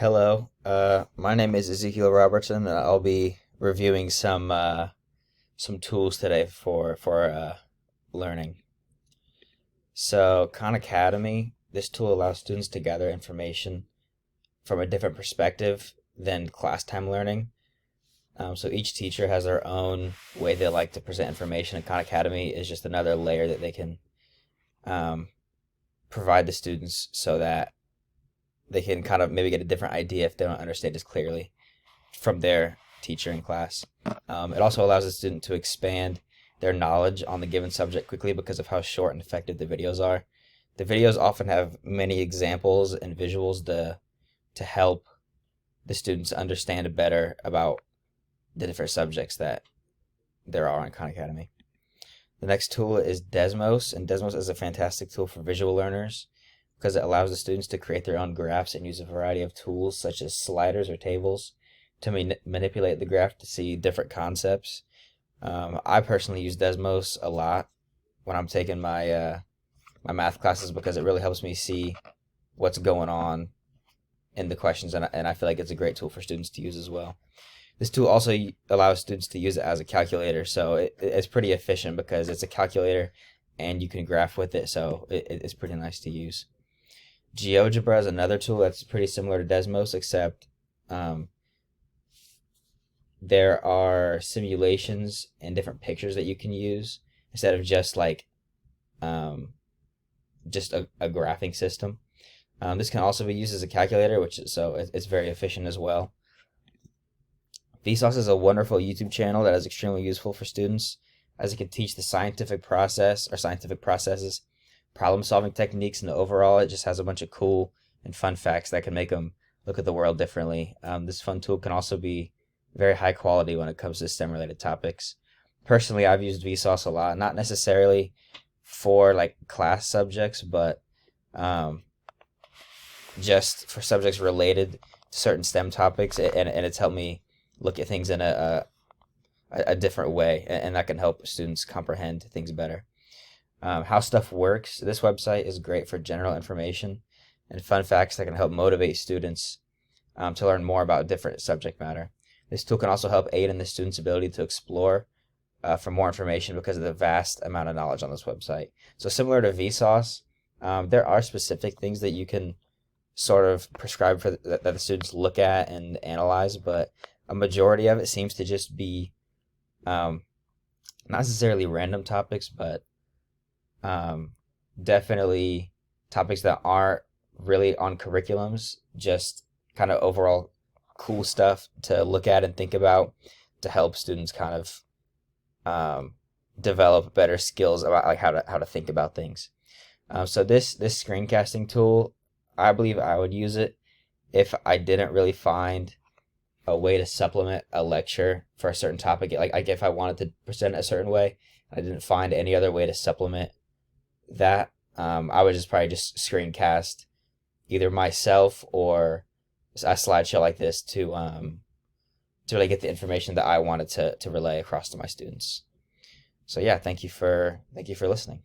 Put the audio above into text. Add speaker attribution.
Speaker 1: Hello, my name is Ezekiel Robertson, and I'll be reviewing some tools today for learning. So, Khan Academy, this tool allows students to gather information from a different perspective than class time learning. So each teacher has their own way they like to present information, and Khan Academy is just another layer that they can um, provide the students so that they can kind of maybe get a different idea if they don't understand as clearly from their teacher in class. It also allows the student to expand their knowledge on the given subject quickly because of how short and effective the videos are. The videos often have many examples and visuals to help the students understand better about the different subjects that there are in Khan Academy. The next tool is Desmos, and Desmos is a fantastic tool for visual learners because it allows the students to create their own graphs and use a variety of tools such as sliders or tables to manipulate the graph to see different concepts. I personally use Desmos a lot when I'm taking my math classes because it really helps me see what's going on in the questions, and I feel like it's a great tool for students to use as well. This tool also allows students to use it as a calculator, so it's pretty efficient because it's a calculator and you can graph with it, so it's pretty nice to use. GeoGebra is another tool that's pretty similar to Desmos, except there are simulations and different pictures that you can use instead of just like just a graphing system. This can also be used as a calculator, it's very efficient as well. Vsauce is a wonderful YouTube channel that is extremely useful for students as it can teach the scientific processes, problem-solving techniques, and overall it just has a bunch of cool and fun facts that can make them look at the world differently. This fun tool can also be very high quality when it comes to STEM-related topics. Personally, I've used Vsauce a lot, not necessarily for like class subjects, but just for subjects related to certain STEM topics, and it's helped me look at things in a different way, and that can help students comprehend things better. How stuff works. This website is great for general information and fun facts that can help motivate students to learn more about different subject matter. This tool can also help aid in the student's ability to explore for more information because of the vast amount of knowledge on this website. So similar to Vsauce, there are specific things that you can sort of prescribe for that the students look at and analyze, but a majority of it seems to just be not necessarily random topics, but definitely topics that aren't really on curriculums, just kind of overall cool stuff to look at and think about to help students kind of develop better skills about like how to think about things. So this screencasting tool, I believe I would use it if I didn't really find a way to supplement a lecture for a certain topic. Like if I wanted to present it a certain way, I didn't find any other way to supplement that. I would probably just screencast either myself or a slideshow like this to really get the information that I wanted to relay across to my students. So yeah, thank you for listening.